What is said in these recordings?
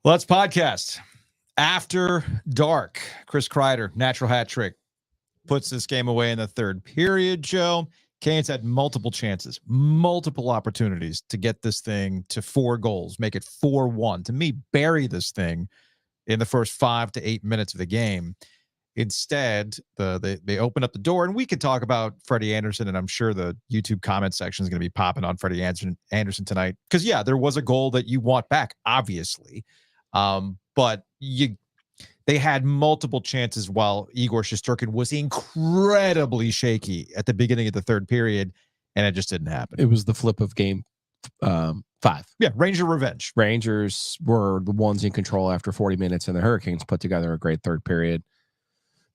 Let's podcast. After dark, Chris Kreider, natural hat trick, puts this game away in the third period, Joe. Canes had multiple chances, multiple opportunities to get this thing to 4 goals, make it 4-1. To me, bury this thing in the first 5 to 8 minutes of the game. Instead, they open up the door, and we could talk about Freddie Anderson, and I'm sure the YouTube comment section is going to be popping on Freddie Anderson tonight. Because, yeah, there was a goal that you want back, obviously. But they had multiple chances while Igor Shesterkin was incredibly shaky at the beginning of the third period, and it just didn't happen. It was the flip of game 5. Yeah, Ranger revenge. Rangers were the ones in control after 40 minutes, and the Hurricanes put together a great third period.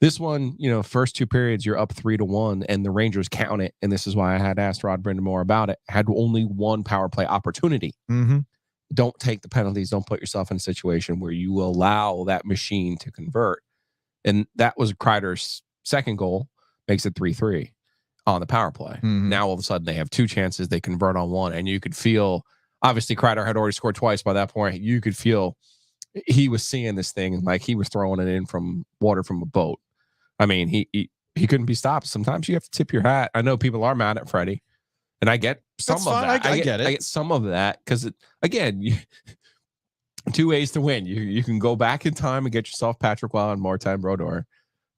This one, first 2 periods, you're up 3-1, and the Rangers count it, and this is why I had asked Rod Brindamore about it, had only one power play opportunity. Mm-hmm. Don't take the penalties. Don't put yourself in a situation where you allow that machine to convert. And that was Kreider's second goal, makes it 3-3 on the power play. Mm-hmm. Now, all of a sudden, they have 2 chances. They convert on one, and you could feel, obviously, Kreider had already scored twice by that point. You could feel he was seeing this thing like he was throwing it in from water from a boat. I mean, he couldn't be stopped. Sometimes you have to tip your hat. I know people are mad at Freddie, and I get some of that. I get it. I get some of that because, again, 2 ways to win. You can go back in time and get yourself Patrick Waugh and Martin Brodeur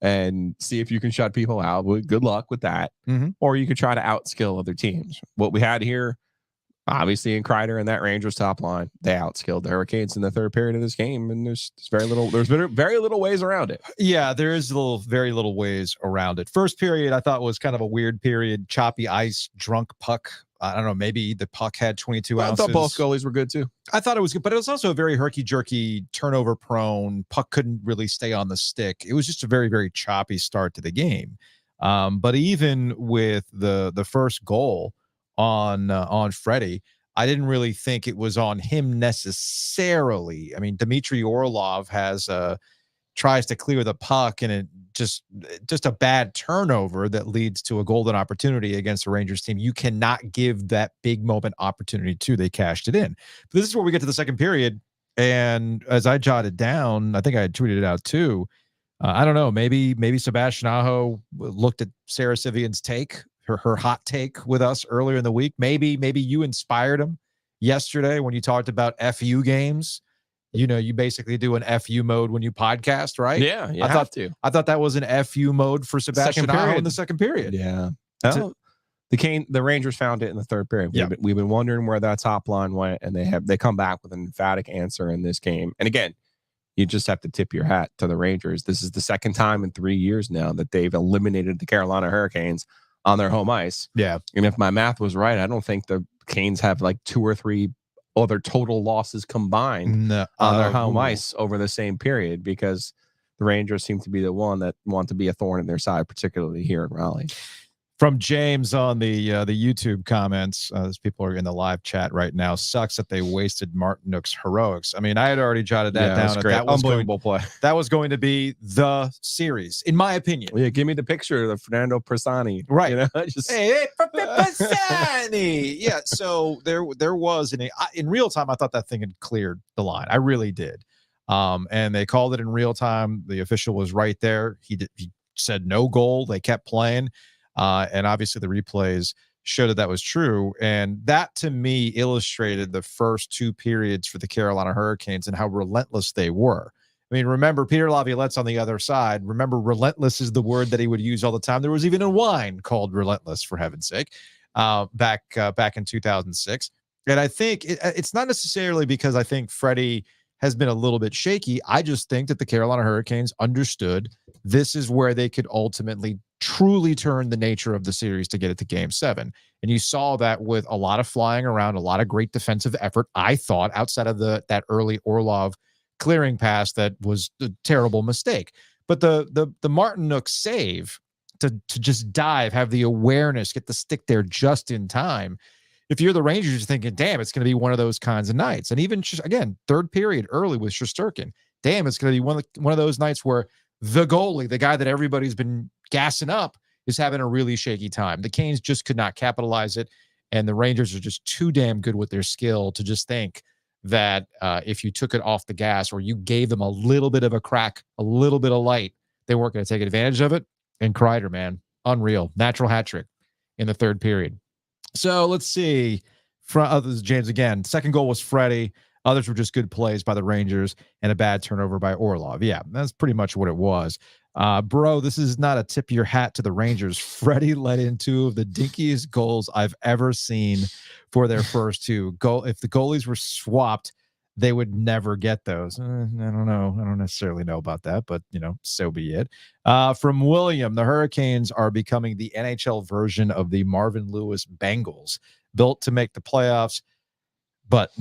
and see if you can shut people out. Well, good luck with that. Mm-hmm. Or you could try to outskill other teams. What we had here, obviously, in Kreider and that Rangers top line, they outskilled the Hurricanes in the third period of this game, and there's very little ways around it. Yeah, there is very little ways around it. First period, I thought was kind of a weird period. Choppy ice, drunk puck. I don't know, maybe the puck had 22 ounces. I thought both goalies were good, too. I thought it was good, but it was also a very herky-jerky, turnover-prone. Puck couldn't really stay on the stick. It was just a very, very choppy start to the game. But even with the first goal on Freddie, I didn't really think it was on him necessarily. I mean, Dmitry Orlov tries to clear the puck, and it just a bad turnover that leads to a golden opportunity against the Rangers team. You cannot give that big moment opportunity to. They cashed it in. But this is where we get to the second period, and as I jotted down, I think I had tweeted it out too. I don't know, maybe Sebastian Aho looked at Sarah Sivian's take, her hot take with us earlier in the week. Maybe you inspired him yesterday when you talked about FU games. You basically do an FU mode when you podcast, right? Yeah, you have to. I thought that was an FU mode for Sebastian Aho in the second period. Yeah. The Rangers found it in the third period. Yeah. We've been wondering where that top line went, and they come back with an emphatic answer in this game. And again, you just have to tip your hat to the Rangers. This is the second time in 3 years now that they've eliminated the Carolina Hurricanes on their home ice. Yeah. And if my math was right, I don't think the Canes have like 2 or 3 other total losses combined on their home ice over the same period, because the Rangers seem to be the one that want to be a thorn in their side, particularly here in Raleigh. From James on the YouTube comments, as people are in the live chat right now, sucks that they wasted Martinook's heroics. I mean, I had already jotted that down. That was unbelievable play. That was going to be the series, in my opinion. Yeah, give me the picture of Fernando Persani. Right. Hey, Persani. Yeah, so there was, in real time, I thought that thing had cleared the line. I really did. And they called it in real time. The official was right there. He said no goal. They kept playing. And obviously the replays showed that was true. And that, to me, illustrated the first 2 periods for the Carolina Hurricanes and how relentless they were. I mean, remember, Peter Laviolette's on the other side. Remember, relentless is the word that he would use all the time. There was even a wine called Relentless, for heaven's sake, back in 2006. And I think it's not necessarily because I think Freddie has been a little bit shaky. I just think that the Carolina Hurricanes understood this is where they could ultimately truly turn the nature of the series to get it to Game 7. And you saw that with a lot of flying around, a lot of great defensive effort, I thought, outside of that early Orlov clearing pass that was a terrible mistake. But the Martinook save to just dive, have the awareness, get the stick there just in time. If you're the Rangers, you're thinking, damn, it's going to be one of those kinds of nights. And even, again, third period early with Shesterkin, damn, it's going to be one of those nights where the goalie, the guy that everybody's been gassing up, is having a really shaky time. The Canes just could not capitalize it, and the Rangers are just too damn good with their skill to just think that if you took it off the gas or you gave them a little bit of a crack, a little bit of light, they weren't going to take advantage of it. And Kreider, man, unreal. Natural hat trick in the third period. So let's see. Others, James again. Second goal was Freddie. Others were just good plays by the Rangers and a bad turnover by Orlov. Yeah, that's pretty much what it was. Bro, this is not a tip your hat to the Rangers. Freddie let in two of the dinkiest goals I've ever seen for their first two. If the goalies were swapped, they would never get those. I don't know. I don't necessarily know about that, but, so be it. From William, the Hurricanes are becoming the NHL version of the Marvin Lewis Bengals, built to make the playoffs, but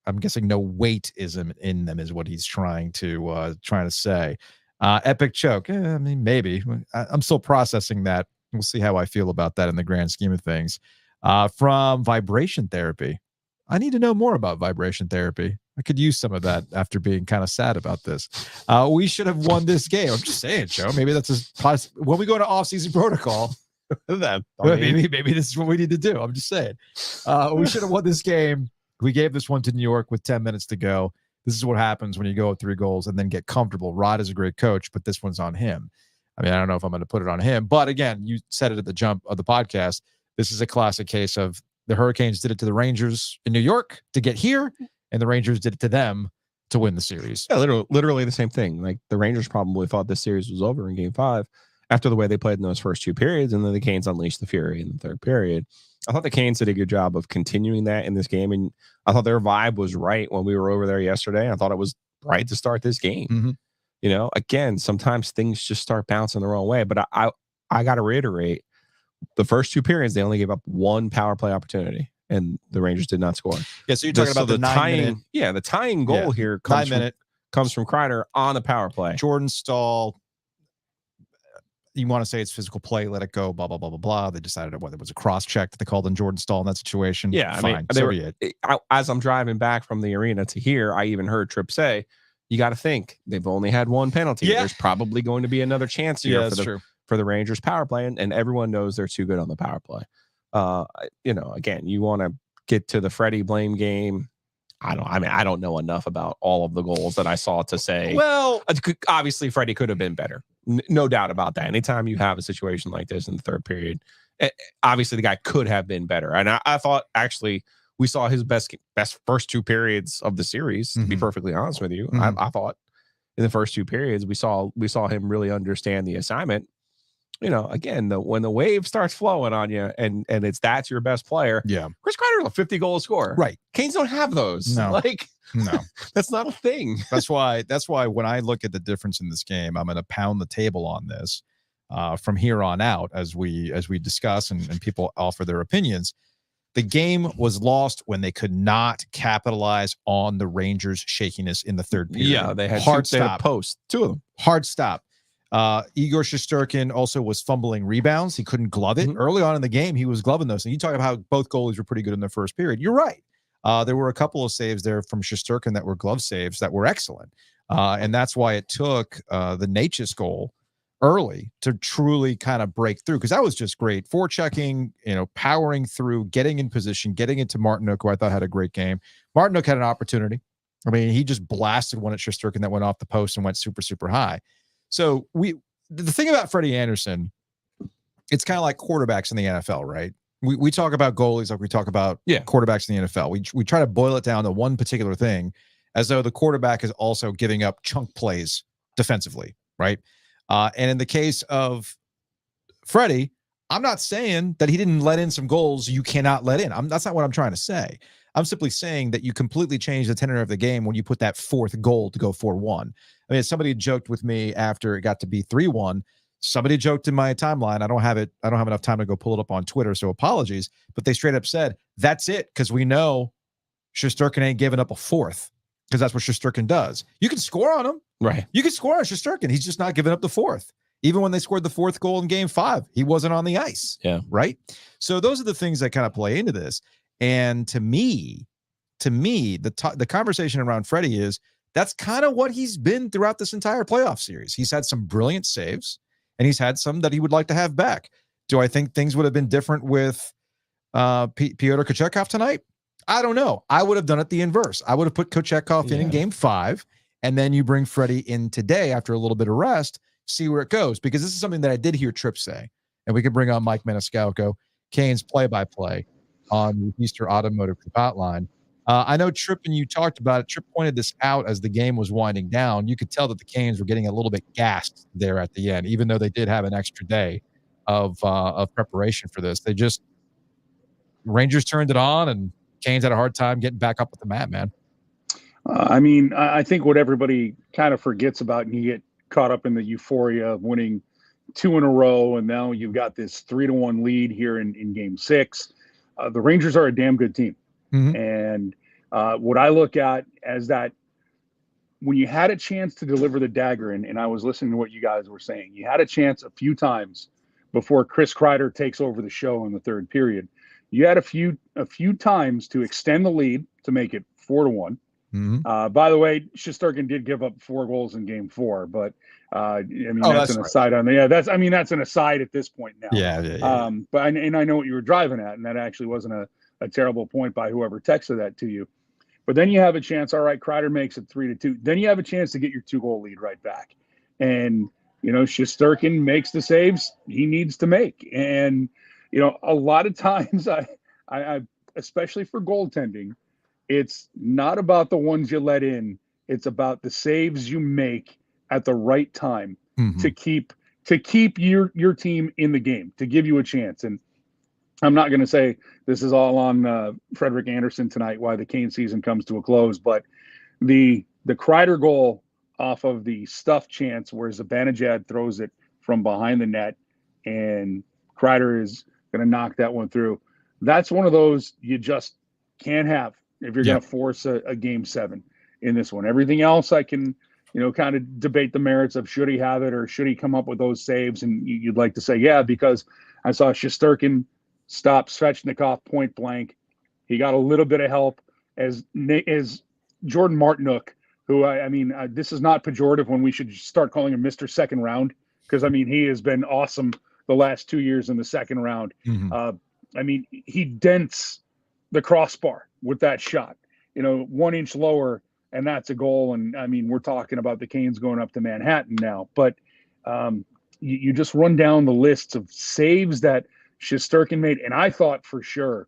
I'm guessing no weight is in them is what he's trying to say. Epic choke. I mean, maybe. I'm still processing that. We'll see how I feel about that in the grand scheme of things. From vibration therapy. I need to know more about vibration therapy. I could use some of that after being kind of sad about this. We should have won this game. I'm just saying, Joe. Maybe that's when we go to off-season protocol. Maybe this is what we need to do. I'm just saying. We should have won this game. We gave this one to New York with 10 minutes to go. This is what happens when you go with 3 goals and then get comfortable. Rod is a great coach, but this one's on him. I mean, I don't know if I'm going to put it on him. But again, you said it at the jump of the podcast. This is a classic case of the Hurricanes did it to the Rangers in New York to get here, and the Rangers did it to them to win the series. Yeah, literally the same thing. Like the Rangers probably thought this series was over in Game 5 after the way they played in those first 2 periods, and then the Canes unleashed the fury in the third period. I thought the Canes did a good job of continuing that in this game, and I thought their vibe was right when we were over there yesterday. I thought it was right to start this game. Mm-hmm. Again, sometimes things just start bouncing the wrong way, but I got to reiterate, the first 2 periods, they only gave up 1 power play opportunity, and the Rangers did not score. Yeah, so you're talking about the tying. Yeah, the tying goal here comes from Kreider on the power play. Jordan Staal. You want to say it's physical play, let it go, blah, blah, blah, blah, blah. They decided whether it was a cross check that they called in Jordan Staal in that situation. Yeah, fine. I mean, as I'm driving back from the arena to here, I even heard Tripp say, you got to think they've only had 1 penalty. Yeah. There's probably going to be another chance here for the Rangers power play. And everyone knows they're too good on the power play. Again, you want to get to the Freddie blame game. I don't know enough about all of the goals that I saw to say, well, obviously Freddie could have been better. No doubt about that. Anytime you have a situation like this in the third period, obviously the guy could have been better. And I thought actually we saw his best first 2 periods of the series, to be perfectly honest with you. Mm-hmm. I thought in the first 2 periods, we saw him really understand the assignment. Again, when the wave starts flowing on you and that's your best player. Yeah. Chris Kreider's a 50-goal scorer. Right. Canes don't have those. No. No. That's not a thing. That's why when I look at the difference in this game, I'm going to pound the table on this from here on out as we discuss and people offer their opinions. The game was lost when they could not capitalize on the Rangers' shakiness in the third period. Yeah, they had hard stop. Post, 2 of them. Hard stop. Igor Shesterkin also was fumbling rebounds. He couldn't glove it. Mm-hmm. Early on in the game, he was gloving those. And you talk about how both goalies were pretty good in the first period. You're right. There were a couple of saves there from Shesterkin that were glove saves that were excellent. And that's why it took the Natchez goal early to truly kind of break through, because that was just great. Forechecking, powering through, getting in position, getting into Martinook, who I thought had a great game. Martinook had an opportunity. I mean, he just blasted one at Shesterkin that went off the post and went super, super high. So the thing about Freddie Anderson, it's kind of like quarterbacks in the NFL, right? We talk about goalies like we talk about quarterbacks in the NFL. We try to boil it down to one particular thing, as though the quarterback is also giving up chunk plays defensively, right? And in the case of Freddie, I'm not saying that he didn't let in some goals you cannot let in. That's not what I'm trying to say. I'm simply saying that you completely change the tenor of the game when you put that 4th goal to go 4-1. I mean, somebody joked with me after it got to be 3-1. Somebody joked in my timeline. I don't have enough time to go pull it up on Twitter, so apologies. But they straight up said, that's it, because we know Shesterkin ain't giving up a 4th, because that's what Shesterkin does. You can score on him. Right. You can score on Shesterkin. He's just not giving up the 4th. Even when they scored the 4th goal in Game 5, he wasn't on the ice. Yeah. Right? So those are the things that kind of play into this. And to me, the conversation around Freddie is that's kind of what he's been throughout this entire playoff series. He's had some brilliant saves, and he's had some that he would like to have back. Do I think things would have been different with Pyotr Kochetkov tonight? I don't know. I would have done it the inverse. I would have put Kochetkov in game 5, and then you bring Freddie in today after a little bit of rest, see where it goes. Because this is something that I did hear Tripp say, and we could bring on Mike Maniscalco, Canes play-by-play on the Easter Automotive Hotline. I know Tripp and you talked about it. Tripp pointed this out as the game was winding down. You could tell that the Canes were getting a little bit gassed there at the end, even though they did have an extra day of preparation for this. Rangers turned it on, and Canes had a hard time getting back up with the mat, man. I think what everybody kind of forgets about, and you get caught up in the euphoria of winning 2 in a row, and now you've got this 3-1 lead here in game 6. The Rangers are a damn good team. Mm-hmm. And what I look at as that, when you had a chance to deliver the dagger, and I was listening to what you guys were saying, you had a chance a few times before Chris Kreider takes over the show in the third period. You had a few times to extend the lead to make it 4-1. Mm-hmm. By the way, Shesterkin did give up 4 goals in game 4, but that's an aside on the, that's an aside at this point now. Yeah. But I know what you were driving at, and that actually wasn't a terrible point by whoever texted that to you. But then you have a chance. All right, Kreider makes it 3-2. Then you have a chance to get your 2-goal lead right back, and Shesterkin makes the saves he needs to make. And a lot of times, I especially for goaltending, it's not about the ones you let in. It's about the saves you make at the right time to keep your team in the game, to give you a chance. And I'm not going to say this is all on Frederik Andersen tonight, why the Kane season comes to a close, but the Kreider goal off of the stuff chance where Zibanejad throws it from behind the net and Kreider is going to knock that one through. That's one of those you just can't have if you're going to force a game 7 in this one. Everything else I can, kind of debate the merits of should he have it or should he come up with those saves. And you'd like to say, yeah, because I saw Shesterkin stop Svechnikov point blank. He got a little bit of help as Jordan Martinook, who this is not pejorative when we should start calling him Mr. Second Round, because he has been awesome the last 2 years in the second round. Mm-hmm. He dents the crossbar with that shot, 1 inch lower, and that's a goal. And we're talking about the Canes going up to Manhattan now, but you just run down the lists of saves that Shesterkin made, and I thought for sure,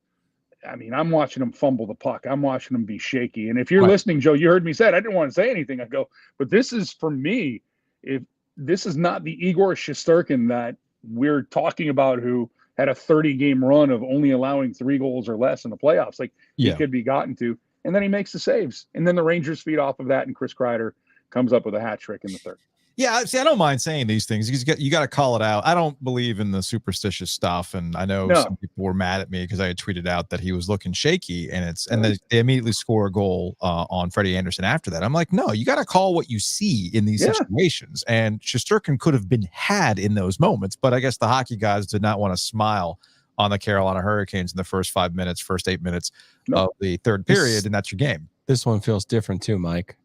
I'm watching him fumble the puck. I'm watching him be shaky. And if you're listening, Joe, you heard me say it. I didn't want to say anything. I go, but this is, for me, if this is not the Igor Shesterkin that we're talking about, who had a 30-game run of only allowing 3 goals or less in the playoffs, he could be gotten to. And then he makes the saves. And then the Rangers feed off of that, and Chris Kreider comes up with a hat trick in the third. Yeah, see, I don't mind saying these things. You got to call it out. I don't believe in the superstitious stuff, and I know some people were mad at me because I had tweeted out that he was looking shaky, and they immediately score a goal on Freddie Andersen after that. I'm like, no, you got to call what you see in these situations, and Shesterkin could have been had in those moments, but I guess the hockey guys did not want to smile on the Carolina Hurricanes in the first 8 minutes of the third period, and that's your game. This one feels different too, Mike.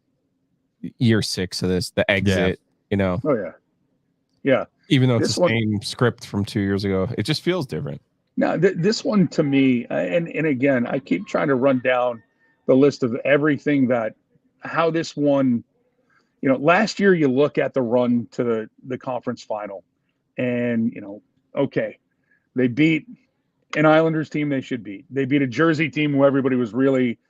Year 6 of this, the exit. Oh yeah. Even though it's the same script from 2 years ago, it just feels different. Now, this one to me, and again, I keep trying to run down the list of everything how this one, last year you look at the run to the conference final, and okay, they beat an Islanders team they should beat. They beat a Jersey team who everybody was really,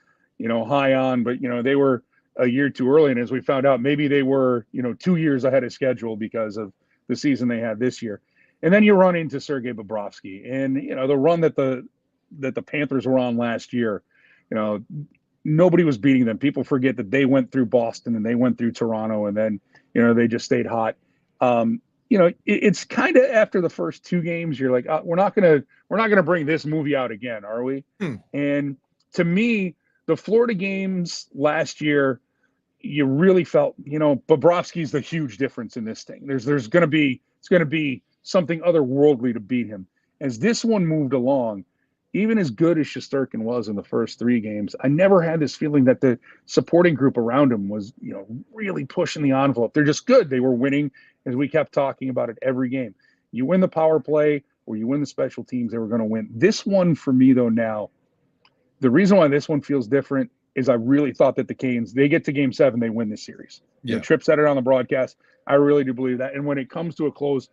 high on, but they were a year too early. And as we found out, maybe they were, 2 years ahead of schedule because of the season they had this year. And then you run into Sergei Bobrovsky and, the run that the Panthers were on last year, nobody was beating them. People forget that they went through Boston and they went through Toronto, and then, they just stayed hot. It's kind of after the first 2 games, you're like, we're not going to bring this movie out again, are we? And to me, the Florida games last year, you really felt, Bobrovsky's the huge difference in this thing. It's going to be something otherworldly to beat him. As this one moved along, even as good as Shesterkin was in the first 3 games, I never had this feeling that the supporting group around him was, really pushing the envelope. They're just good. They were winning, as we kept talking about it every game. You win the power play or you win the special teams, they were going to win. This one for me, though, now, the reason why this one feels different is I really thought that the Canes, they get to Game 7, they win this series. Yeah. And Tripp said it on the broadcast. I really do believe that. And when it comes to a close,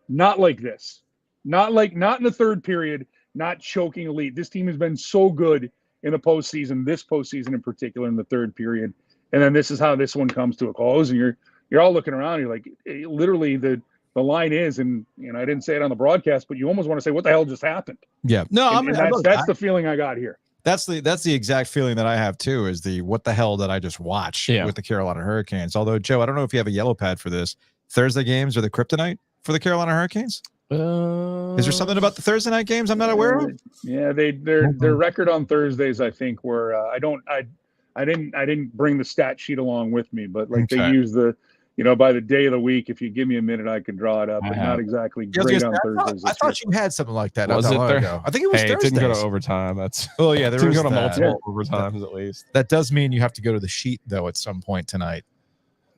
not like this, not in the third period, not choking a lead. This team has been so good in the postseason, this postseason in particular, in the third period. And then this is how this one comes to a close. And you're all looking around. You're like, literally the line is, and I didn't say it on the broadcast, but you almost want to say, what the hell just happened? Yeah. No, that's the feeling I got here. That's the exact feeling that I have too, is the what the hell did I just watch with the Carolina Hurricanes? Although, Joe, I don't know if you have a yellow pad for this. Thursday games are the kryptonite for the Carolina Hurricanes? Is there something about the Thursday night games I'm not aware of? Yeah, their record on Thursdays, I think, were I didn't bring the stat sheet along with me, but like they use the by the day of the week. If you give me a minute, I can draw it up. But not exactly great on Thursdays. I thought you had something like that. Was it there? Ago. I think it was Thursdays. It didn't go to overtime. That's there didn't go to that. multiple overtimes at least. That does mean you have to go to the sheet though at some point tonight.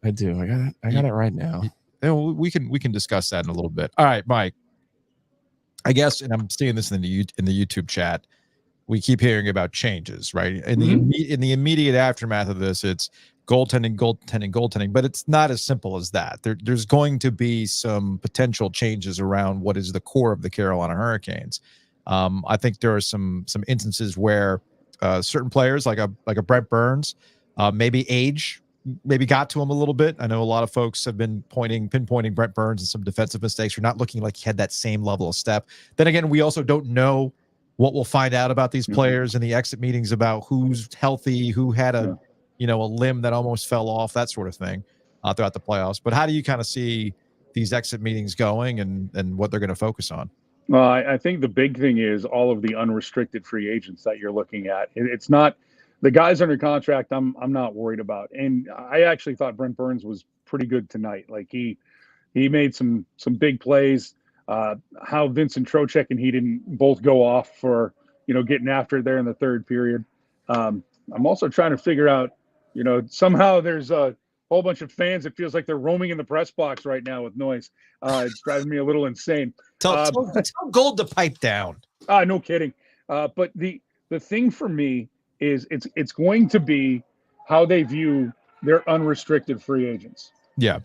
I do. I got it right now. We can discuss that in a little bit. All right, Mike. I guess, and I'm seeing this in the YouTube chat, we keep hearing about changes, right? In the immediate aftermath of this, it's goaltending, but it's not as simple as that. There's going to be some potential changes around what is the core of the Carolina Hurricanes. I think there are some instances where certain players like a Brent Burns, maybe age got to him a little bit. I know a lot of folks have been pinpointing Brent Burns and some defensive mistakes. You're not looking like he had that same level of step. Then again, we also don't know what we'll find out about these players in the exit meetings about who's healthy, who had a limb that almost fell off, that sort of thing throughout the playoffs. But how do you kind of see these exit meetings going and what they're going to focus on? Well, I think the big thing is all of the unrestricted free agents that you're looking at. It's not the guys under contract. I'm not worried about. And I actually thought Brent Burns was pretty good tonight. Like he made some big plays. How Vincent Trocheck and he didn't both go off for getting after it there in the third period. I'm also trying to figure out, somehow there's a whole bunch of fans. It feels like they're roaming in the press box right now with noise. It's driving me a little insane. Tell Gold to pipe down. No kidding. But the thing for me is it's going to be how they view their unrestricted free agents. Yeah.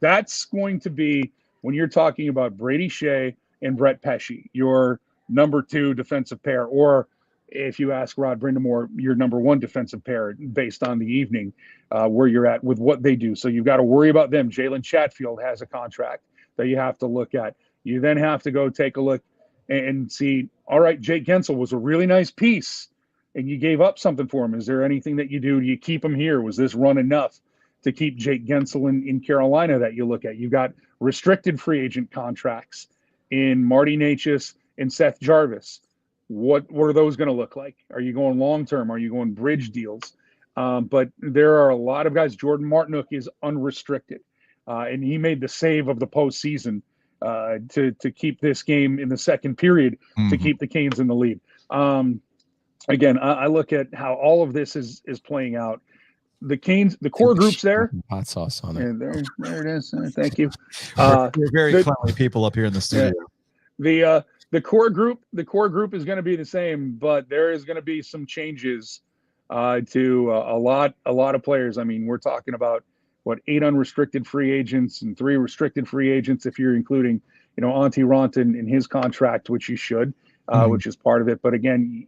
That's going to be when you're talking about Brady Shea and Brett Pesce, your number 2 defensive pair, or if you ask Rod Brindamore, your number 1 defensive pair based on the evening where you're at with what they do. So you've got to worry about them. Jalen Chatfield has a contract that you have to look at. You then have to go take a look and see, all right, Jake Gensel was a really nice piece and you gave up something for him. Is there anything that you do? Do you keep him here? Was this run enough to keep Jake Gensel in Carolina that you look at? You've got restricted free agent contracts in Marty Necas and Seth Jarvis. What are those going to look like? Are you going long-term? Are you going bridge deals? But there are a lot of guys. Jordan Martinook is unrestricted, and he made the save of the postseason to keep this game in the second period to keep the Canes in the lead. Again, I look at how all of this is playing out. The Canes, the core group's there. Hot sauce on it. And there it is. Thank you. We're very cleanly people up here in the studio. The core group is going to be the same, but there is going to be some changes to a lot of players. I mean, we're talking about 8 unrestricted free agents and 3 restricted free agents if you're including Antti Raanta in his contract, which you should, which is part of it. But again,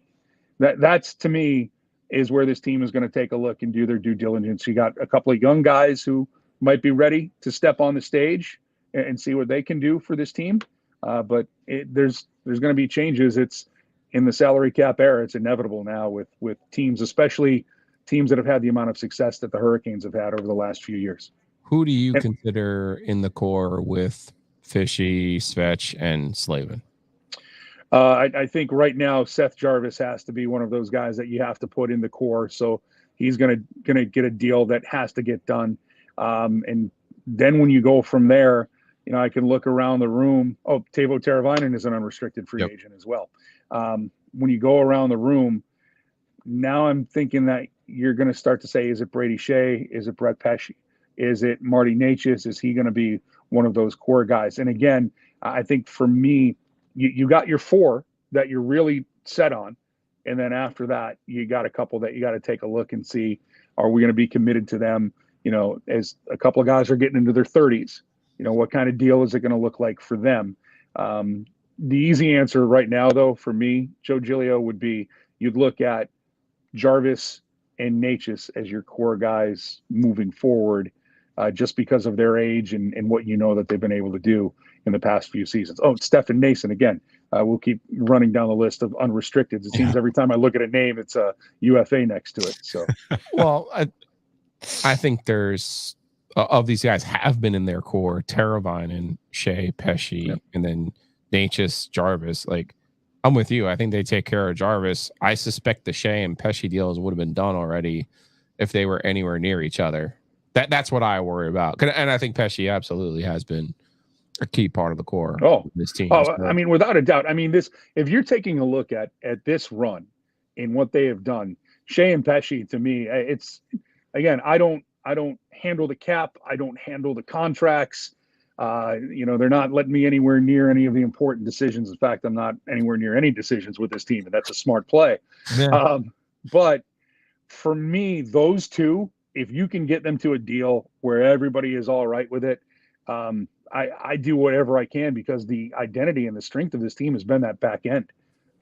that's to me is where this team is going to take a look and do their due diligence. You got a couple of young guys who might be ready to step on the stage and see what they can do for this team. But there's going to be changes. It's in the salary cap era. It's inevitable now with teams, especially teams that have had the amount of success that the Hurricanes have had over the last few years. Who do you consider in the core with Fishy, Svech, and Slavin? I think right now Seth Jarvis has to be one of those guys that you have to put in the core. So he's gonna get a deal that has to get done. And then when you go from there, I can look around the room. Oh, Teuvo Teravainen is an unrestricted free agent as well. When you go around the room, now I'm thinking that you're going to start to say, is it Brady Shea? Is it Brett Pesce? Is it Marty Necas? Is he going to be one of those core guys? And again, I think for me, you got your 4 that you're really set on. And then after that, you got a couple that you got to take a look and see, are we going to be committed to them? As a couple of guys are getting into their 30s, what kind of deal is it going to look like for them? The easy answer right now, though, for me, Joe Giglio, would be you'd look at Jarvis and Natchez as your core guys moving forward, just because of their age and what that they've been able to do in the past few seasons. Oh, Stefan Nason again. We'll keep running down the list of unrestricted. It seems every time I look at a name, it's a UFA next to it. So, well, I think there's of these guys have been in their core: Teravainen, Shea, Pesce, and then Natchez, Jarvis. Like, I'm with you. I think they take care of Jarvis. I suspect the Shea and Pesce deals would have been done already if they were anywhere near each other. That's what I worry about. And I think Pesce absolutely has been a key part of the core of this team. So. I mean, without a doubt. I mean, if you're taking a look at this run and what they have done, Shea and Pesce, to me, it's, again, I don't handle the cap. I don't handle the contracts. They're not letting me anywhere near any of the important decisions. In fact, I'm not anywhere near any decisions with this team, and that's a smart play. Yeah. But for me, those two, if you can get them to a deal where everybody is all right with it, I do whatever I can, because the identity and the strength of this team has been that back end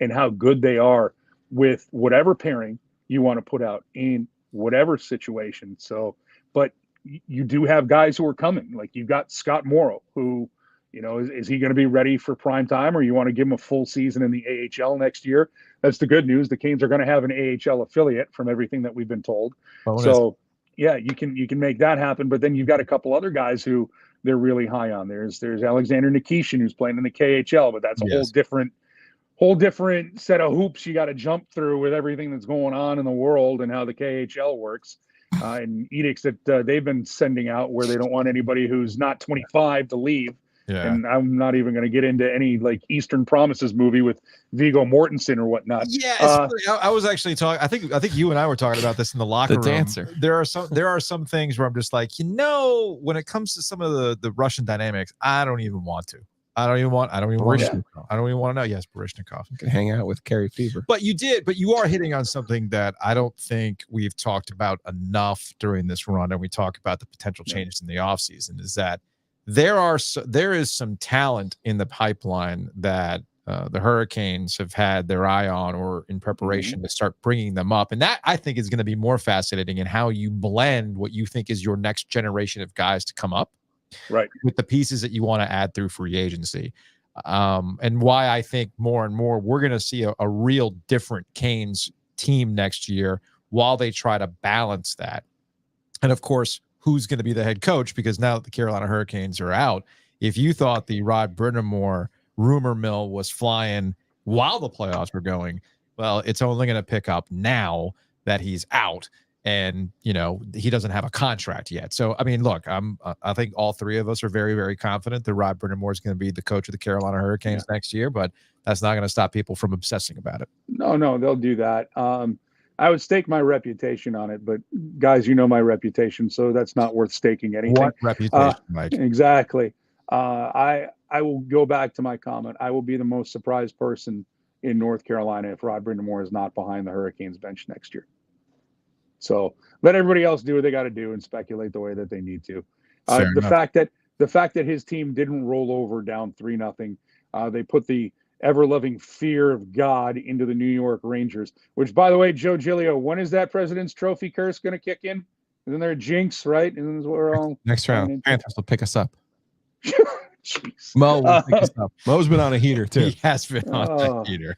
and how good they are with whatever pairing you want to put out in whatever situation. So, but you do have guys who are coming. Like, you've got Scott Morrow, who, is he going to be ready for prime time, or you want to give him a full season in the AHL next year? That's the good news. The Canes are going to have an AHL affiliate from everything that we've been told. So yeah, you can make that happen. But then you've got a couple other guys who they're really high on. There's Alexander Nikishin, who's playing in the KHL, but that's a whole different set of hoops you got to jump through with everything that's going on in the world and how the KHL works, and edicts that they've been sending out where they don't want anybody who's not 25 to leave. Yeah. And I'm not even going to get into any like Eastern Promises movie with Viggo Mortensen or whatnot. Yeah, I was actually talking. I think you and I were talking about this in the locker room. Dancer. There are some things where I'm just like, when it comes to some of the Russian dynamics, I don't even want to. I don't even want to know. Yes, Barishnikov. You can hang out with Carey Fever. But you are hitting on something that I don't think we've talked about enough during this run, and we talk about the potential changes in the offseason, is that there is some talent in the pipeline that the Hurricanes have had their eye on, or in preparation to start bringing them up. And that, I think, is going to be more fascinating in how you blend what you think is your next generation of guys to come up, right, with the pieces that you want to add through free agency. And why I think more and more we're going to see a real different Canes team next year while they try to balance that. And of course, who's going to be the head coach, because now the Carolina Hurricanes are out. If you thought the Rod Brind'Amour rumor mill was flying while the playoffs were going, well, it's only going to pick up now that he's out, and he doesn't have a contract yet. So I mean, look, I think all three of us are very, very confident that Rod Brind'Amour is going to be the coach of the Carolina Hurricanes next year, but that's not going to stop people from obsessing about it. No, they'll do that. I would stake my reputation on it, but guys, my reputation, so that's not worth staking anything. What reputation, Mike? Exactly. I will go back to my comment. I will be the most surprised person in North Carolina if Rod Brind'Amour is not behind the Hurricanes bench next year. So let everybody else do what they got to do and speculate the way that they need to. The fact that his team didn't roll over down 3-0, they put the ever-loving fear of God into the New York Rangers, which, by the way, Joe Giglio, when is that President's Trophy curse going to kick in? Isn't there a jinx, right? Isn't this what we're all next round? Panthers will pick us up. Jeez. Mo will pick us up. Mo's been on a heater too. He has been on a heater.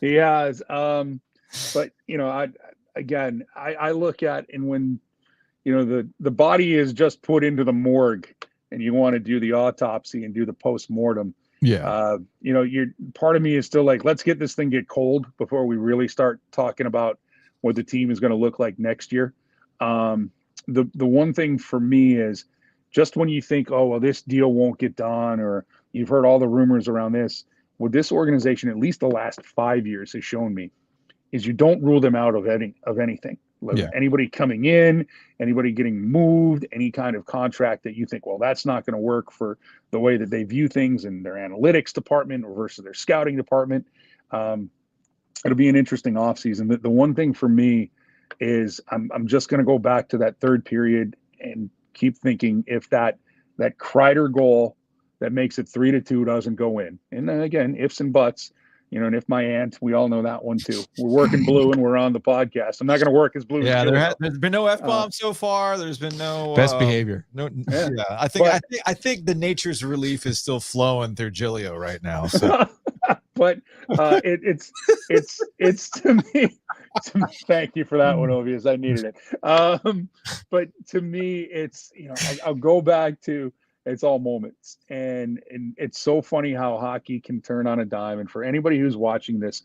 He has. But I look at, and when the body is just put into the morgue and you want to do the autopsy and do the post-mortem. Yeah. Part of me is still like, let's get this thing get cold before we really start talking about what the team is going to look like next year. The one thing for me is, just when you think, oh, well, this deal won't get done, or you've heard all the rumors around this, what this organization, at least the last 5 years, has shown me is you don't rule them out of anything. Anybody coming in, anybody getting moved, any kind of contract that you think, well, that's not going to work for the way that they view things in their analytics department or versus their scouting department. it'll be an interesting offseason. The one thing for me is I'm just going to go back to that third period and keep thinking if that Kreider goal that makes it 3-2 doesn't go in. And then again, ifs and buts, and if my aunt, we all know that one too. We're working blue and we're on the podcast. I'm not going to work as blue. Yeah, as there's been no F-bomb so far. There's been no best behavior. No, yeah. I think the nature's relief is still flowing through Giglio right now. So. But it's to me. Thank you for that one, Ovies. I needed it. But to me, it's I'll go back to it's all moments, and it's so funny how hockey can turn on a dime. And for anybody who's watching this,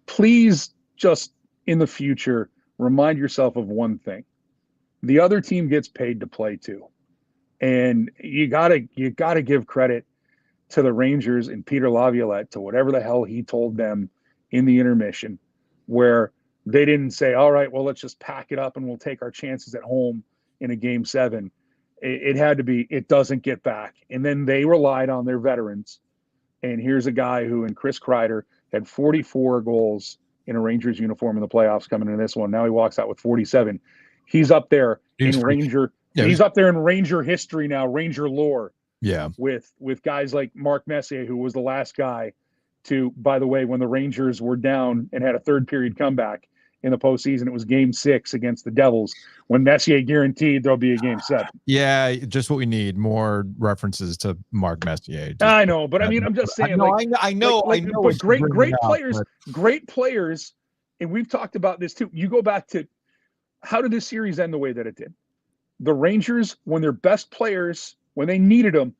please just in the future remind yourself of one thing: the other team gets paid to play too, and you gotta give credit to the Rangers and Peter Laviolette, to whatever the hell he told them in the intermission, where they didn't say, all right, well, let's just pack it up and we'll take our chances at home in a game 7. It had to be, it doesn't get back. And then they relied on their veterans. And here's a guy who, in Chris Kreider, had 44 goals in a Rangers uniform in the playoffs coming into this one. Now he walks out with 47. He's up there in Ranger. Yeah, he's up there in Ranger history now, Ranger lore. Yeah. With guys like Mark Messier, who was the last guy to, by the way, when the Rangers were down and had a third period comeback in the postseason, it was game 6 against the Devils when Messier guaranteed there'll be a game 7. Yeah. Just what we need, more references to Mark Messier. I know, but I mean, I'm just saying, I know. But great players. And we've talked about this too. You go back to, how did this series end the way that it did? The Rangers, when their best players, when they needed them,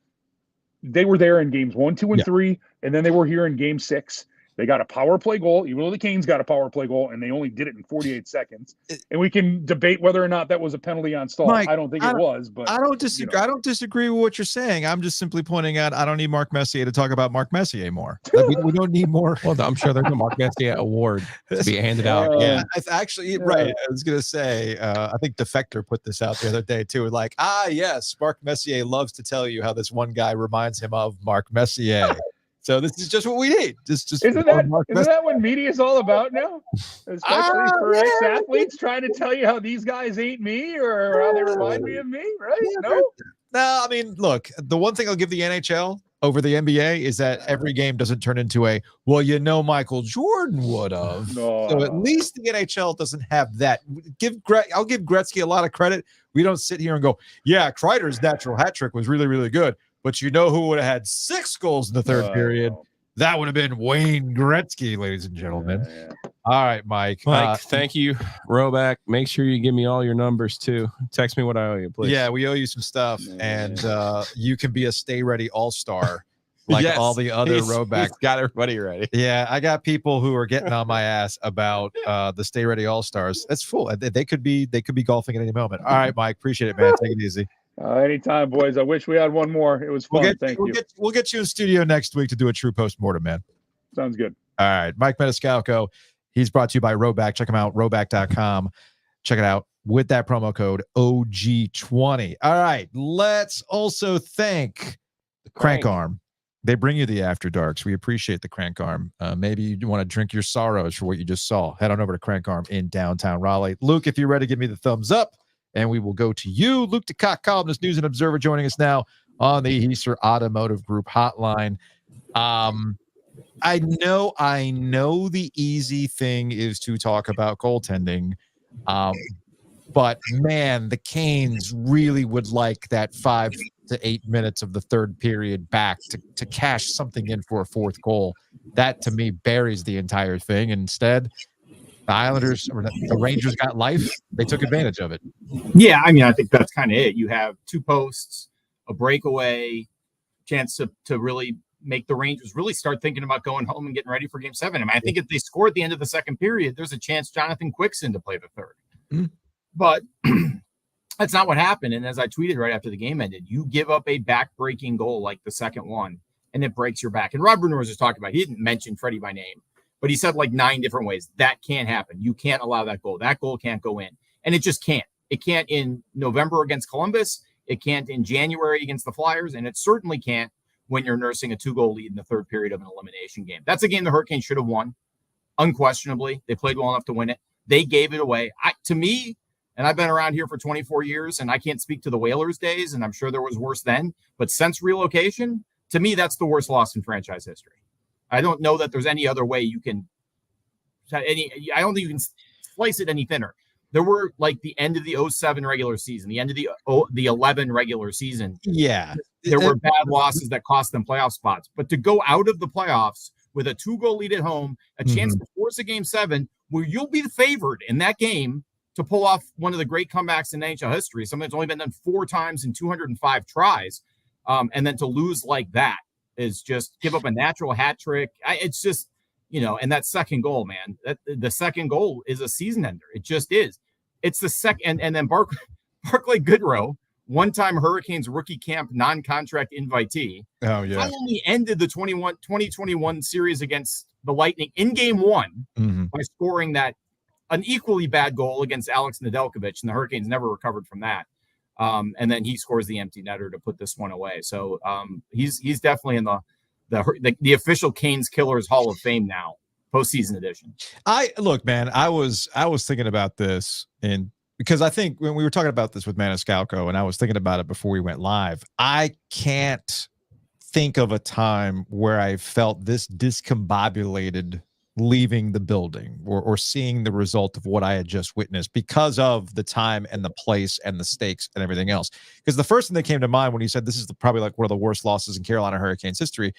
they were there in games 1, 2, and 3, and then they were here in game 6. They got a power play goal, even though the Canes got a power play goal, and they only did it in 48 seconds. And we can debate whether or not that was a penalty on Stahl. Mike, I don't think it was, but I don't disagree. I don't disagree with what you're saying. I'm just simply pointing out I don't need Mark Messier to talk about Mark Messier more. We don't need more. Well, I'm sure there's a Mark Messier award to be handed out. Yeah, it's actually right. I was gonna say, I think Defector put this out the other day too. Like, yes, Mark Messier loves to tell you how this one guy reminds him of Mark Messier. So this is just what we need. Just isn't that what media is all about now? Especially for ex-athletes trying to tell you how these guys ain't me or how they remind me of me, right? No, I mean, look, the one thing I'll give the NHL over the NBA is that every game doesn't turn into a, Michael Jordan would have. No. So at least the NHL doesn't have that. I'll give Gretzky a lot of credit. We don't sit here and go, Kreider's natural hat trick was really, really good. But who would have had 6 goals in the third period? That would have been Wayne Gretzky, ladies and gentlemen. Yeah. All right, Mike. Thank you, Roback. Make sure you give me all your numbers, too. Text me what I owe you, please. Yeah, we owe you some stuff. And you can be a Stay Ready all-star like all the other Roback. He's got everybody ready. Yeah, I got people who are getting on my ass about the Stay Ready all-stars. That's full. They could be golfing at any moment. All right, Mike. Appreciate it, man. Take it easy. Anytime, boys. I wish we had one more. It was fun. Thank you. We'll get you in studio next week to do a true postmortem, man. Sounds good. All right. Mike Maniscalco. He's brought to you by Roback. Check him out, roback.com. Check it out with that promo code OG20. All right. Let's also thank the Crank Arm. They bring you the After Darks. We appreciate the Crank Arm. Maybe you want to drink your sorrows for what you just saw. Head on over to Crank Arm in downtown Raleigh. Luke, if you're ready, give me the thumbs up. And we will go to you, Luke DeCock, columnist, News and Observer, joining us now on the Heiser Automotive Group hotline. I know the easy thing is to talk about goaltending, but man, the Canes really would like that 5 to 8 minutes of the third period back to cash something in for a fourth goal. That to me buries the entire thing. Instead, the Islanders or the Rangers got life. They took advantage of it. Yeah, I mean, I think that's kind of it. You have 2 posts, a breakaway, chance to really make the Rangers really start thinking about going home and getting ready for Game 7. I mean, I think if they score at the end of the second period, there's a chance Jonathan Quick's in to play the third. Mm-hmm. But that's not what happened. And as I tweeted right after the game ended, you give up a back-breaking goal like the second one, and it breaks your back. And Rob Bruner was just talking about, he didn't mention Freddie by name, but he said like 9 different ways that can't happen. You can't allow that goal. That goal can't go in. And it just can't. It can't in November against Columbus. It can't in January against the Flyers. And it certainly can't when you're nursing a 2-goal lead in the third period of an elimination game. That's a game the Hurricanes should have won. unquestionably. They played well enough to win it. They gave it away. To me, and I've been around here for 24 years, and I can't speak to the Whalers days, and I'm sure there was worse then. But since relocation, to me, that's the worst loss in franchise history. I don't know that there's any other way you can I don't think you can slice it any thinner. There were like the end of the 07 regular season, the end of the 11 regular season. Yeah. There were bad losses that cost them playoff spots. But to go out of the playoffs with a 2-goal lead at home, a chance to force a game 7, where you'll be the favored in that game to pull off one of the great comebacks in NHL history, something that's only been done 4 times in 205 tries, and then to lose like that is just give up a natural hat trick. It's just, and that second goal, man, the second goal is a season ender. It just is. It's the second, and then Barclay Goodrow, one-time Hurricanes rookie camp non-contract invitee. Oh, yeah. Not only ended the 2021 series against the Lightning in game 1 by scoring an equally bad goal against Alex Nedeljkovic, and the Hurricanes never recovered from that. And then he scores the empty netter to put this one away. So he's definitely in the official Canes Killers Hall of Fame now, postseason edition. Look, man, I was thinking about this, and because I think when we were talking about this with Maniscalco, and I was thinking about it before we went live, I can't think of a time where I felt this discombobulated leaving the building or seeing the result of what I had just witnessed because of the time and the place and the stakes and everything else. Because the first thing that came to mind when you said this is probably like one of the worst losses in Carolina Hurricanes history,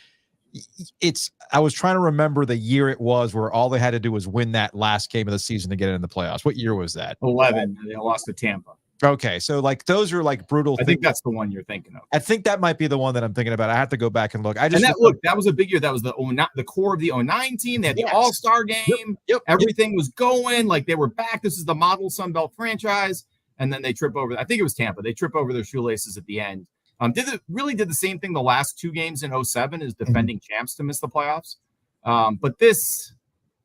I was trying to remember the year it was where all they had to do was win that last game of the season to get in the playoffs. What year was that? 11. They lost to Tampa. Okay, so like those are like brutal. I think that's the one you're thinking of. I think that might be the one that I'm thinking about. I have to go back and look. That was a big year. That was the core of the 09 team. They had the All-Star game. Yep. Everything was going like they were back. This is the model Sunbelt franchise. And then they trip over. I think it was Tampa. They trip over their shoelaces at the end. Did the same thing the last 2 games in 07 as defending champs to miss the playoffs. But this,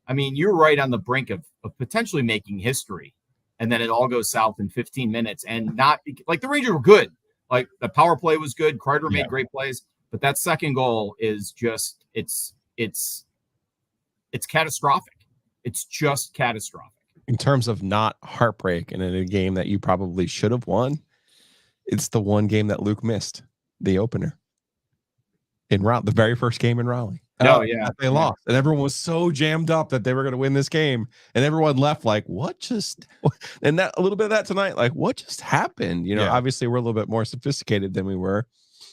I mean, you're right on the brink of potentially making history. And then it all goes south in 15 minutes, and not like the Rangers were good. Like the power play was good. Kreider made great plays, but that second goal is just it's catastrophic. It's just catastrophic in terms of not heartbreak. And in a game that you probably should have won, it's the one game that Luke missed, the opener in Raleigh, the very first game in Raleigh. They lost, and everyone was so jammed up that they were going to win this game, and everyone left like, "What just?" And that a little bit of that tonight, like, "What just happened?" Obviously we're a little bit more sophisticated than we were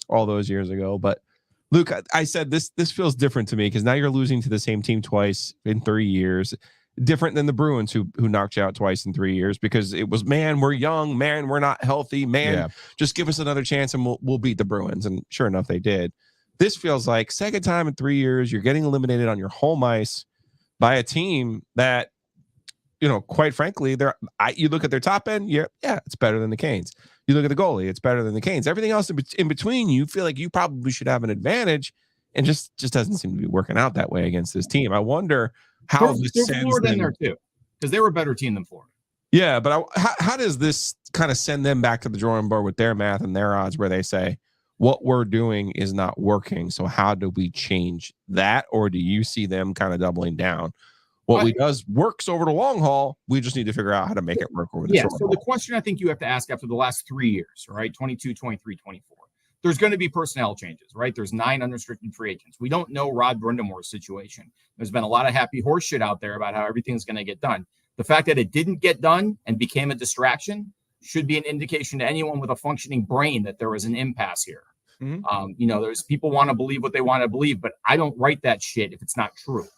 all those years ago. But Luke, I said this feels different to me because now you're losing to the same team twice in 3 years, different than the Bruins who knocked you out twice in 3 years because it was, man, we're young, man, we're not healthy, man, just give us another chance and we'll beat the Bruins, and sure enough, they did. This feels like second time in 3 years, you're getting eliminated on your home ice by a team that, quite frankly, you look at their top end, it's better than the Canes. You look at the goalie, it's better than the Canes. Everything else in between, you feel like you probably should have an advantage, and just doesn't seem to be working out that way against this team. I wonder how this sends Florida in there too, because they were a better team than Florida. Yeah, but how does this kind of send them back to the drawing board with their math and their odds, where they say, what we're doing is not working, so how do we change that? Or do you see them kind of doubling down? What we does works over the long haul. We just need to figure out how to make it work over the short haul. The question I think you have to ask after the last 3 years, right? 22, 23, 24. There's going to be personnel changes, right? There's 9 unrestricted free agents. We don't know Rod Brindamore's situation. There's been a lot of happy horse shit out there about how everything's going to get done. The fact that it didn't get done and became a distraction should be an indication to anyone with a functioning brain that there was an impasse here. There's people want to believe what they want to believe, but I don't write that shit if it's not true.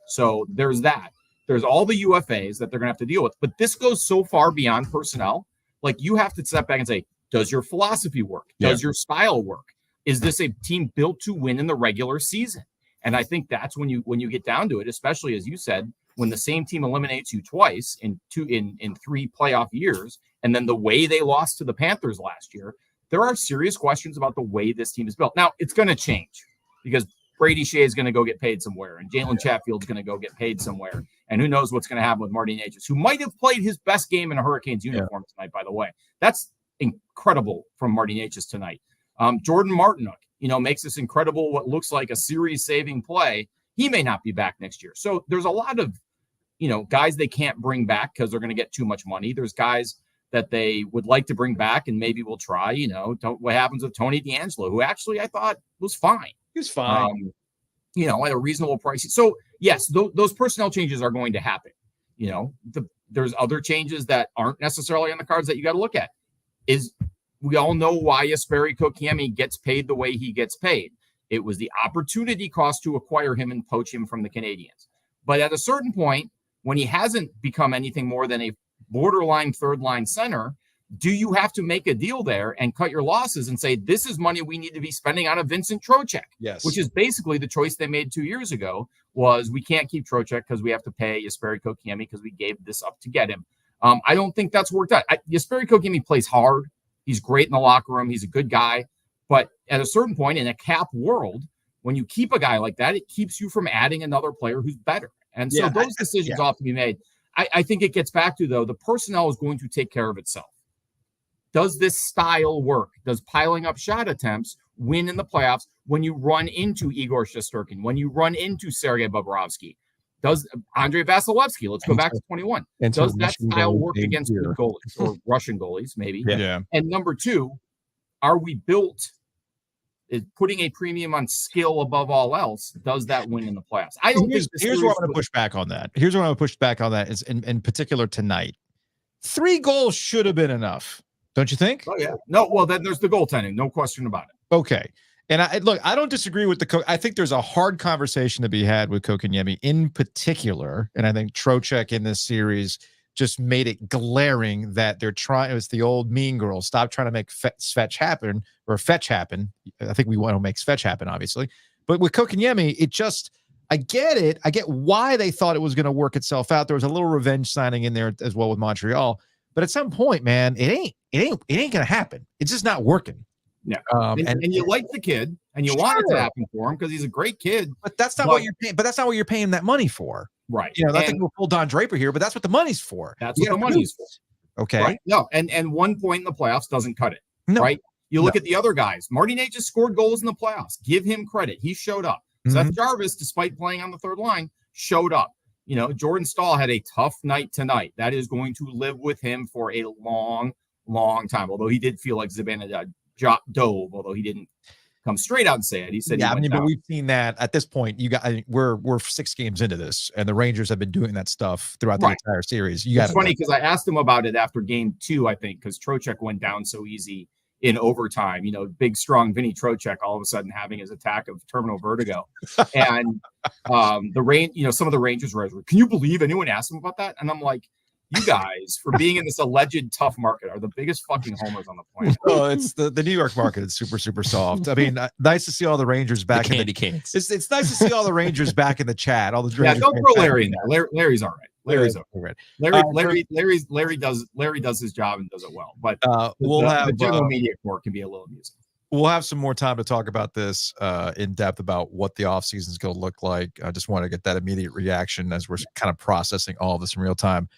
So there's that. There's all the UFAs that they're going to have to deal with. But this goes so far beyond personnel. Like, you have to step back and say, does your philosophy work? Does your style work? Is this a team built to win in the regular season? And I think that's when you get down to it, especially as you said, when the same team eliminates you twice in 3 playoff years, and then the way they lost to the Panthers last year, there are serious questions about the way this team is built. Now, it's going to change because Brady Shea is going to go get paid somewhere, and Jalen Chatfield's going to go get paid somewhere. And who knows what's going to happen with Marty Necas, who might have played his best game in a Hurricanes uniform tonight, by the way. That's incredible from Marty Necas tonight. Jordan Martinook, makes this incredible, what looks like a series-saving play. He may not be back next year. So there's a lot of guys they can't bring back because they're going to get too much money. There's guys that they would like to bring back and maybe we'll try, what happens with Tony DeAngelo, who actually I thought was fine. He was fine. At a reasonable price. So yes, those personnel changes are going to happen. There's other changes that aren't necessarily on the cards that you got to look at. We all know why Jesperi Kotkaniemi gets paid the way he gets paid. It was the opportunity cost to acquire him and poach him from the Canadiens. But at a certain point, when he hasn't become anything more than a borderline third line center, do you have to make a deal there and cut your losses and say, this is money we need to be spending on a Vincent Trocheck? Yes. Which is basically the choice they made 2 years ago, was we can't keep Trocheck because we have to pay Jesperi Kotkaniemi because we gave this up to get him. I don't think that's worked out. Jesperi Kotkaniemi plays hard. He's great in the locker room. He's a good guy. But at a certain point in a cap world, when you keep a guy like that, it keeps you from adding another player who's better. And so those decisions ought to be made. I think it gets back to, though, the personnel is going to take care of itself. Does this style work? Does piling up shot attempts win in the playoffs when you run into Igor Shesterkin, when you run into Sergei Bobrovsky? Does Andrei Vasilevsky, let's go back to 21, does that style work against good goalies or Russian goalies, maybe? Yeah. And number two, are we built, is putting a premium on skill above all else, does that win in the playoffs? I don't think here's where I'm going to push back on that. Here's where I'm going to push back on that is in particular tonight. 3 goals should have been enough. Don't you think? Oh, yeah. No, well, then there's the goaltending. No question about it. Okay. And I don't disagree with I think there's a hard conversation to be had with Kotkaniemi in particular. And I think Trocheck in this series just made it glaring that they're trying. It was the old mean girl. Stop trying to make fetch happen or fetch happen. I think we want to make fetch happen, obviously. But with Kotkaniemi, it just, I get it. I get why they thought it was going to work itself out. There was a little revenge signing in there as well with Montreal. But at some point, man, it ain't going to happen. It's just not working. Yeah. And you like the kid and you want it to happen for him because he's a great kid. But that's not what you're paying. But that's not what you're paying that money for. Right. Not to go full Don Draper here, but that's what the money's for. That's what the money's for. Okay. Right? No, and 1 point in the playoffs doesn't cut it. No. Right. You look at the other guys. Marty Nate just scored goals in the playoffs. Give him credit. He showed up. Seth Jarvis, despite playing on the third line, showed up. Jordan Stahl had a tough night tonight. That is going to live with him for a long, long time. Although he did feel like Zibanejad dove, although he didn't come straight out and say it. He said, but we've seen that at this point. We're 6 games into this, and the Rangers have been doing that stuff throughout the entire series. It's funny because I asked him about it after game 2, I think, because Trocheck went down so easy in overtime. Big, strong Vinny Trocheck all of a sudden having his attack of terminal vertigo. And some of the Rangers were, can you believe anyone asked him about that? And I'm like, you guys, for being in this alleged tough market, are the biggest fucking homers on the planet. Oh, it's the New York market is super, super soft. I mean, nice to see all the Rangers back in the cans. It's nice to see all the Rangers back in the chat. All the Rangers don't throw Larry in there. Larry's all right. Larry's all right. Larry does his job and does it well. But the general media corps can be a little amusing. We'll have some more time to talk about this in depth about what the offseason is going to look like. I just want to get that immediate reaction as we're kind of processing all of this in real time.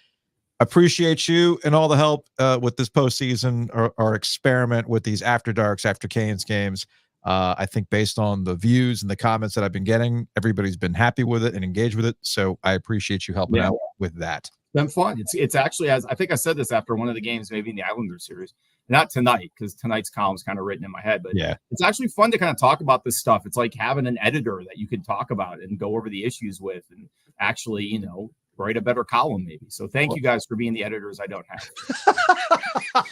Appreciate you and all the help with this postseason, our experiment with these after darks, after Canes games. I think based on the views and the comments that I've been getting, everybody's been happy with it and engaged with it. So I appreciate you helping out with that. Been fun. It's actually, as I think I said this after one of the games, maybe in the Islanders series, not tonight because tonight's column's kind of written in my head, but it's actually fun to kind of talk about this stuff. It's like having an editor that you can talk about and go over the issues with and actually, write a better column maybe. So thank you guys for being the editors I don't have.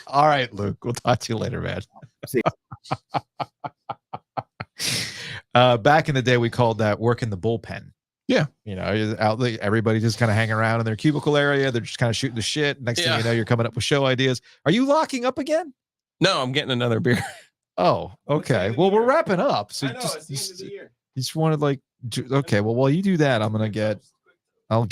All right, Luke, we'll talk to you later, man. See you. Back in the day, we called that working the bullpen. Yeah. Everybody just kind of hang around in their cubicle area. They're just kind of shooting the shit. Next thing you know, you're coming up with show ideas. Are you locking up again? No, I'm getting another beer. Oh, okay. Well, we're wrapping up. So it's the end of the year. You just wanted okay. Well, while you do that, I'll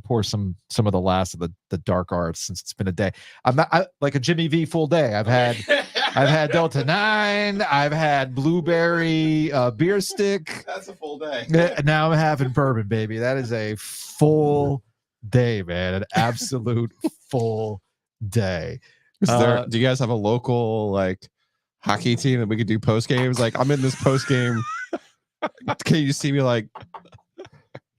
pour some of the last of the dark arts since it's been a day. I'm not like a Jimmy V full day. I've had Delta 9. I've had blueberry beer stick. That's a full day. Now I'm having bourbon, baby. That is a full day, man. An absolute full day. Do you guys have a local hockey team that we could do post games? I'm in this post game. Can you see me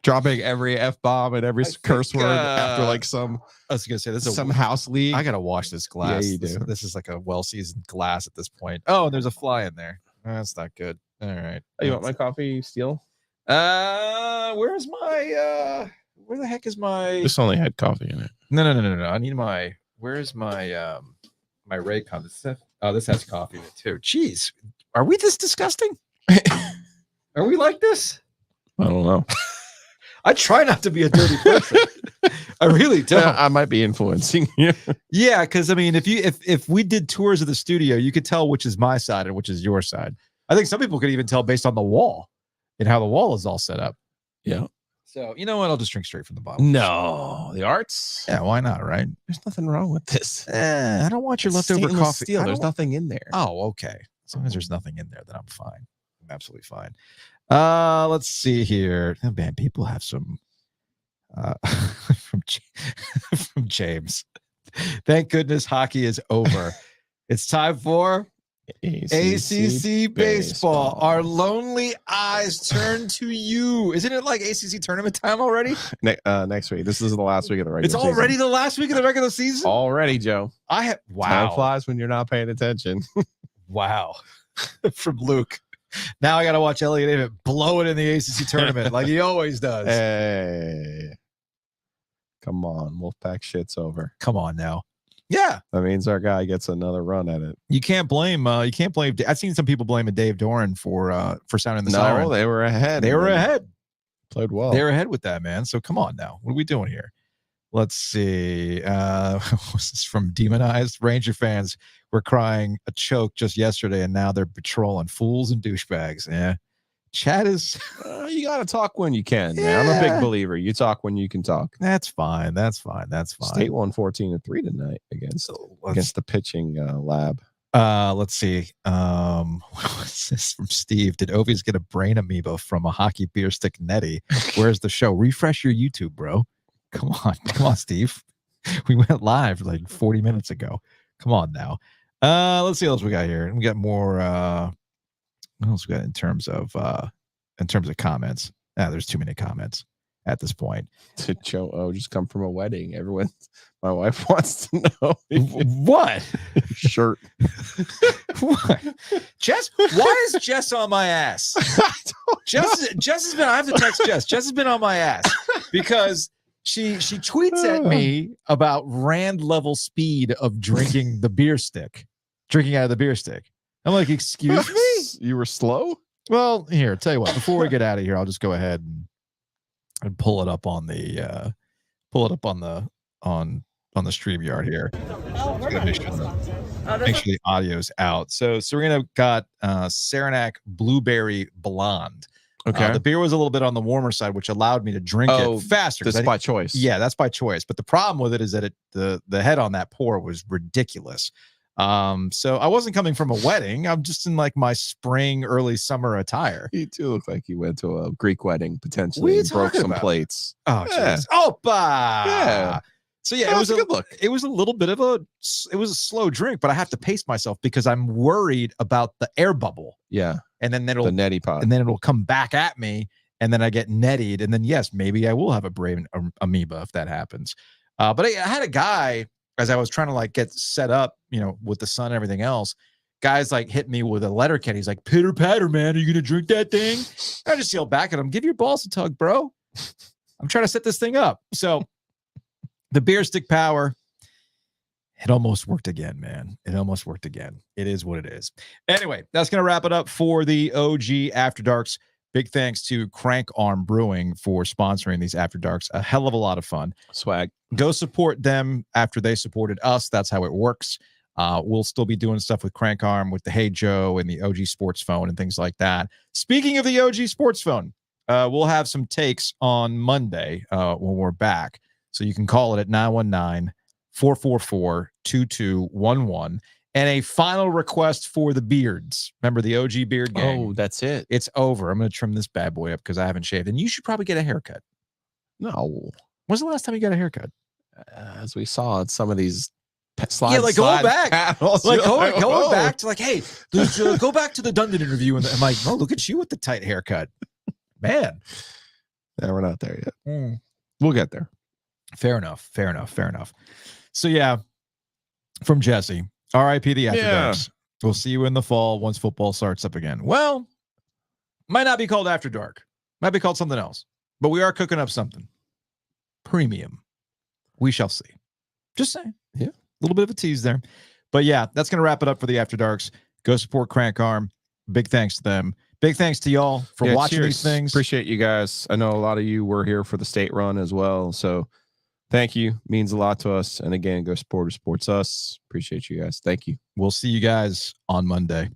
dropping every F-bomb and every curse word after like some I was gonna say this is some house league. I gotta wash this glass. Yeah, you do. This is like a well-seasoned glass at this point. Oh, and there's a fly in there. That's not good. All right. Oh, you want my coffee, Steele? Where's my where the heck is my This only had coffee in it. No. I need my where's my my Raycon? This has coffee in it too. Jeez. Are we this disgusting? Are we like this? I don't know. I try not to be a dirty person. I really don't. I might be influencing you. Yeah, because I mean, if we did tours of the studio, you could tell which is my side and which is your side. I think some people could even tell based on the wall and how the wall is all set up. Yeah. So you know what? I'll just drink straight from the bottle. No, the arts. Yeah, why not? Right? There's nothing wrong with this. I don't want your leftover Stainless coffee. steel. I There's don't- nothing in there. Oh, okay. As long as there's nothing in there, then I'm fine. I'm absolutely fine. Let's see here. Oh, man, people have some from James. Thank goodness hockey is over. It's time for ACC baseball. Our lonely eyes turn to you. Isn't it like ACC tournament time already? Next week. This is the last week of the regular It's season. already the last week of the regular season. Already, Joe. Time Time flies when you're not paying attention. Wow. From Luke. Now I got to watch Elliot David blow it in the ACC tournament like he always does. Hey. Come on. Wolfpack shit's over. Come on now. Yeah. That means our guy gets another run at it. You can't blame. I've seen some people blaming Dave Doran for sounding the siren. No, they were ahead. They were ahead. Played well. They were ahead with that, man. So come on now. What are we doing here? Let's see. This is from Demonized Ranger fans. Were crying a choke just yesterday, and now they're patrolling fools and douchebags. Yeah. Chat is. You got to talk when you can, man. I'm a big believer. You talk when you can talk. That's fine. State won 14-3 tonight against the pitching lab. Let's see. What's this from Steve? Did Ovies get a brain amoeba from a hockey beer stick netty? Where's the show? Refresh your YouTube, bro. Come on, Steve. We went live like 40 minutes ago. Come on now. Let's see what else we got here. We got more. What else we got in terms of comments? There's too many comments at this point. To Joe, just come from a wedding. My wife wants to know what shirt. What? Jess? Why is Jess on my ass? Jess has been. I have to text Jess. Jess has been on my ass because she tweets at me about Rand level speed of drinking out of the beer stick. I'm like, excuse me? You were slow? Well, here, tell you what, before we get out of here, I'll just go ahead and pull it up on the StreamYard here. Make sure the audio's out. So Serena got Saranac Blueberry Blonde. Okay. The beer was a little bit on the warmer side, which allowed me to drink it faster. That's by choice. Yeah, that's by choice. But the problem with it is that the head on that pour was ridiculous. So I wasn't coming from a wedding. I'm just in like my spring, early summer attire. You do look like you went to a Greek wedding potentially and broke some plates. Oh, yeah. jeez. Opa! Yeah. So yeah, it was a good look. It was a little bit of a slow drink, but I have to pace myself because I'm worried about the air bubble. Yeah. And then the neti pot. And then it'll come back at me, and then I get nettied, and then yes, maybe I will have a brain amoeba if that happens. But I had a guy as I was trying to like get set up, with the sun and everything else. Guys like hit me with a letter can. He's like, pitter patter, man. Are you gonna drink that thing? I just yelled back at him, give your balls a tug, bro. I'm trying to set this thing up. So the beer stick power, it almost worked again, man. It almost worked again. It is what it is. Anyway, that's going to wrap it up for the OG After Darks. Big thanks to Crank Arm Brewing for sponsoring these After Darks. A hell of a lot of fun. Swag. Go support them after they supported us. That's how it works. We'll still be doing stuff with Crank Arm, with the Hey Joe and the OG Sports Phone and things like that. Speaking of the OG Sports Phone, we'll have some takes on Monday when we're back. So you can call it at 919-444-2211. And a final request for the beards. Remember the OG beard gang? Oh, that's it. It's over. I'm going to trim this bad boy up because I haven't shaved. And you should probably get a haircut. No. When's the last time you got a haircut? As we saw at some of these slides. Yeah, like going back. Panels, like going back to like, hey, go back to the Dundon interview. And I'm like, oh, look at you with the tight haircut. Man. Yeah, we're not there yet. We'll get there. Fair enough. So yeah, from Jesse, R.I.P. the After Darks. We'll see you in the fall once football starts up again. Well, might not be called After Dark. Might be called something else. But we are cooking up something. Premium. We shall see. Just saying. Yeah. A little bit of a tease there. But yeah, that's going to wrap it up for the After Darks. Go support Crank Arm. Big thanks to them. Big thanks to y'all for watching these things. Appreciate you guys. I know a lot of you were here for the state run as well. So thank you. Means a lot to us. And again, go support who supports us. Appreciate you guys. Thank you. We'll see you guys on Monday.